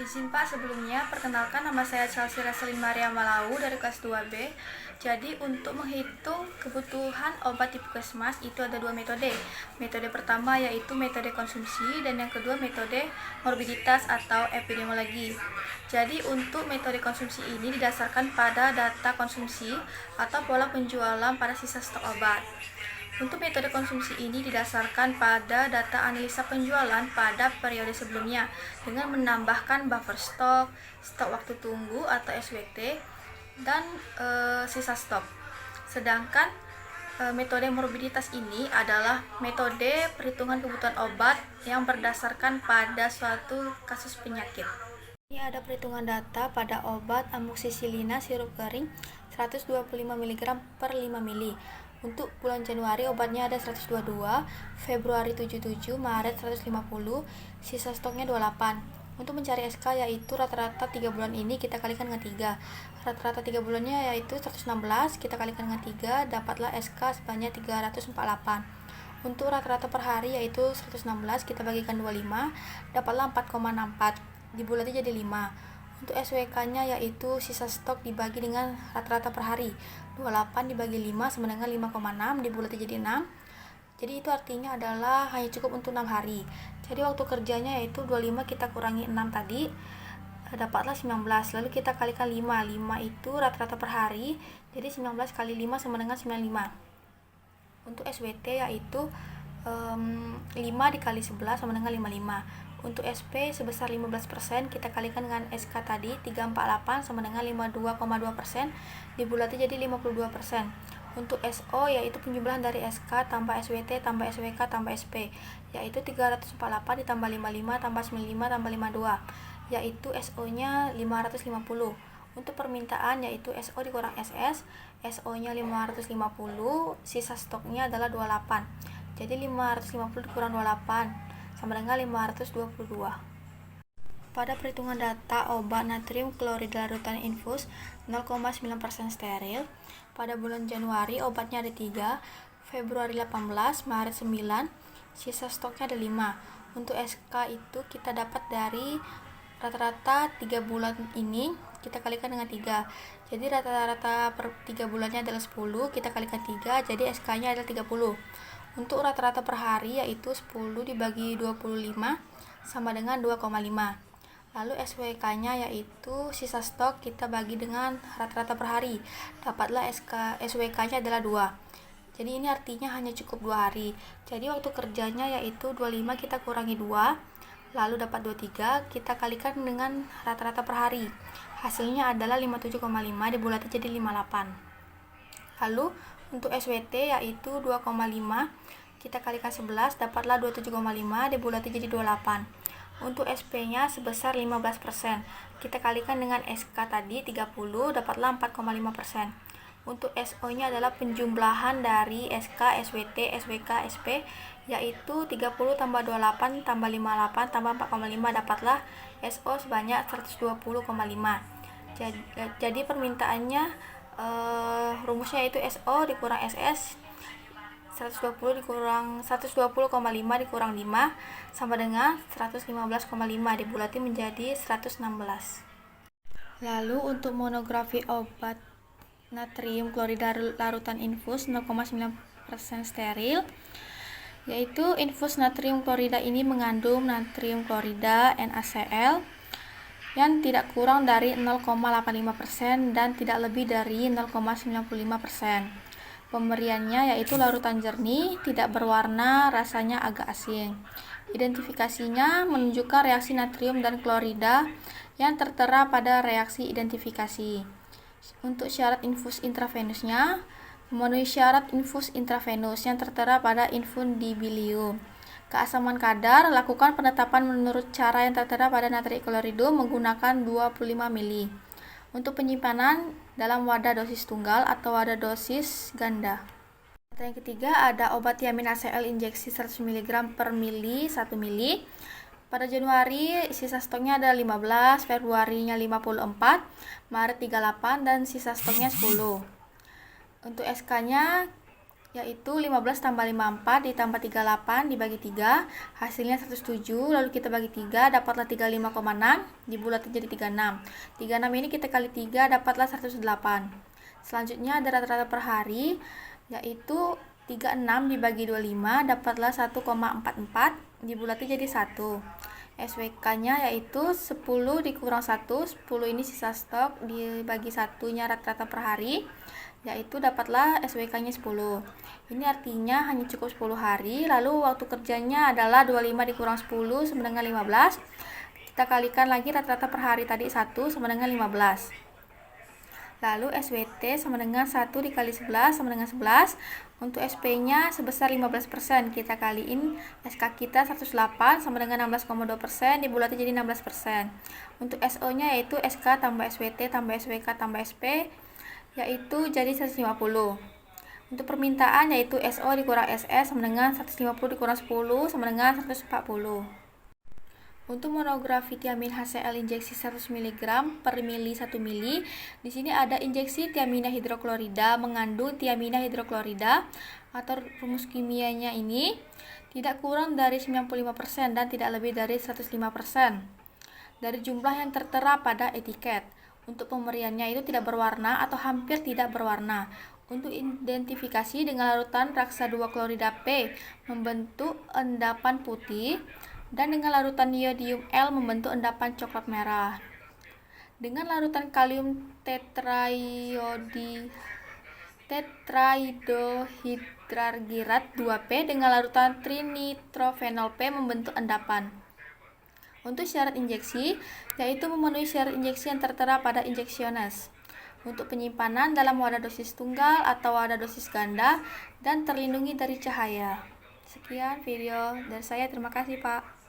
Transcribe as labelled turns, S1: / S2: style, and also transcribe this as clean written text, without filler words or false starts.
S1: Izin Pak, sebelumnya perkenalkan nama saya Chelsea Raselin Maria Malau dari kelas 2B. Jadi untuk menghitung kebutuhan obat di puskesmas itu ada dua metode. Metode pertama yaitu metode konsumsi dan yang kedua metode morbiditas atau epidemiologi. Jadi untuk metode konsumsi ini didasarkan pada data konsumsi atau pola penjualan pada sisa stok obat. Untuk metode konsumsi ini didasarkan pada data analisa penjualan pada periode sebelumnya dengan menambahkan buffer stok, stok waktu tunggu atau SWT, dan sisa stok. Sedangkan metode morbiditas ini adalah metode perhitungan kebutuhan obat yang berdasarkan pada suatu kasus penyakit. Ini ada perhitungan data pada obat amoxicillina sirup kering 125 mg per 5 ml. Untuk bulan Januari obatnya ada 122, Februari 77, Maret 150, sisa stoknya 28. Untuk mencari SK yaitu rata-rata 3 bulan ini kita kalikan dengan 3. Rata-rata 3 bulannya yaitu 116, kita kalikan dengan 3, dapatlah SK sebanyak 348. Untuk rata-rata per hari yaitu 116, kita bagikan 25, dapatlah 4,64. Dibulatnya jadi 5. Untuk SWK-nya yaitu sisa stok dibagi dengan rata-rata per hari. 28 dibagi 5 sama dengan 5,6, dibulatnya jadi 6. Jadi itu artinya adalah hanya cukup untuk 6 hari. Jadi waktu kerjanya yaitu 25 kita kurangi 6 tadi, dapatlah 19. Lalu kita kalikan 5. 5 itu rata-rata per hari. Jadi 19 kali 5 sama dengan 95. Untuk SWT yaitu 5 dikali 11 sama dengan 55. Untuk SP sebesar 15%, kita kalikan dengan SK tadi 348 sama dengan 52,2%, dibulatnya jadi 52%. Untuk SO yaitu penjumlahan dari SK tambah SWT tambah SWK tambah SP, yaitu 348 ditambah 55 tambah 95 tambah 52, yaitu SO-nya 550. Untuk permintaan yaitu SO dikurang SS, SO-nya 550, sisa stoknya adalah 28. Jadi 550 dikurang 28 sama dengan 522. Pada perhitungan data obat natrium klorida larutan infus 0,9% steril, pada bulan Januari obatnya ada 3, Februari 18, Maret 9, sisa stoknya ada 5. Untuk SK itu kita dapat dari rata-rata 3 bulan ini kita kalikan dengan 3. Jadi rata-rata per 3 bulannya adalah 10, kita kalikan 3, jadi SK-nya adalah 30. Untuk rata-rata per hari yaitu 10 dibagi 25 sama dengan 2,5. Lalu SWK-nya yaitu sisa stok kita bagi dengan rata-rata per hari. Dapatlah SWK-nya adalah 2. Jadi ini artinya hanya cukup 2 hari. Jadi waktu kerjanya yaitu 25 kita kurangi 2, lalu dapat 23, kita kalikan dengan rata-rata per hari. Hasilnya adalah 57,5, dibulatnya jadi 58. Lalu untuk SWT yaitu 2,5, kita kalikan 11, dapatlah 27,5, dibulatnya jadi 28. Untuk SP-nya sebesar 15%, kita kalikan dengan SK tadi 30, dapatlah 4,5%. Untuk SO-nya adalah penjumlahan dari SK, SWT, SWK, SP, yaitu 30 tambah 28 tambah 58 tambah 4,5, dapatlah SO sebanyak 120,5. Jadi permintaannya rumusnya yaitu SO dikurang SS, 120 dikurang 120,5 dikurang 5 sama dengan 115,5, dibulatnya menjadi 116. Lalu untuk monografi obat natrium klorida larutan infus 0,9% steril, yaitu infus natrium klorida ini mengandung natrium klorida NaCl yang tidak kurang dari 0,85% dan tidak lebih dari 0,95%. Pemberiannya yaitu larutan jernih, tidak berwarna, rasanya agak asin. Identifikasinya menunjukkan reaksi natrium dan klorida yang tertera pada reaksi identifikasi. Untuk syarat infus intravenusnya, memenuhi syarat infus intravenus yang tertera pada infundibilium. Keasaman kadar, lakukan penetapan menurut cara yang tertera pada natrikloridium menggunakan 25 ml. Untuk penyimpanan dalam wadah dosis tunggal atau wadah dosis ganda. Yang ketiga ada obat Thiamin ACL injeksi 100 mg per mili 1 mili. Pada Januari sisa stoknya ada 15, Februarinya 54, Maret 38 dan sisa stoknya 10. Untuk SK-nya yaitu 15 tambah 54 ditambah 38 dibagi 3, hasilnya 107, lalu kita bagi 3, dapatlah 35,6, dibulat jadi 36. 36 ini kita kali 3, dapatlah 108. Selanjutnya ada rata-rata per hari, yaitu 36 dibagi 25, dapatlah 1,44, dibulati jadi 1. SWK-nya yaitu 10 dikurang 1, 10 ini sisa stok, dibagi 1-nya rata-rata per hari, yaitu dapatlah SWK-nya 10. Ini artinya hanya cukup 10 hari, lalu waktu kerjanya adalah 25 dikurang 10 sama dengan 15. Kita kalikan lagi rata-rata per hari tadi 1 sama dengan 15. Lalu SWT sama dengan 1 dikali 11 sama dengan 11. Untuk SP-nya sebesar 15%. Kita kaliin SK kita 108 sama dengan 16,2%, dibulati jadi 16%. Untuk SO-nya yaitu SK tambah SWT tambah SWK tambah SP, yaitu jadi 150. Untuk permintaan yaitu SO dikurang SS sama dengan 150 dikurang 10 sama dengan 140. Untuk monografi tiamin HCl injeksi 100 mg per mili 1 mili, di sini ada injeksi tiamina hidroklorida mengandung tiamina hidroklorida atau rumus kimianya ini tidak kurang dari 95% dan tidak lebih dari 105% dari jumlah yang tertera pada etiket. Untuk pemberiannya itu tidak berwarna atau hampir tidak berwarna. Untuk identifikasi dengan larutan raksa 2 klorida P membentuk endapan putih dan dengan larutan iodium L membentuk endapan coklat merah. Dengan larutan kalium tetraidohidrargirat 2P dengan larutan trinitrofenol P membentuk endapan. Untuk syarat injeksi, yaitu memenuhi syarat injeksi yang tertera pada injeksiones. Untuk penyimpanan dalam wadah dosis tunggal atau wadah dosis ganda dan terlindungi dari cahaya. Sekian video dari saya, terima kasih Pak.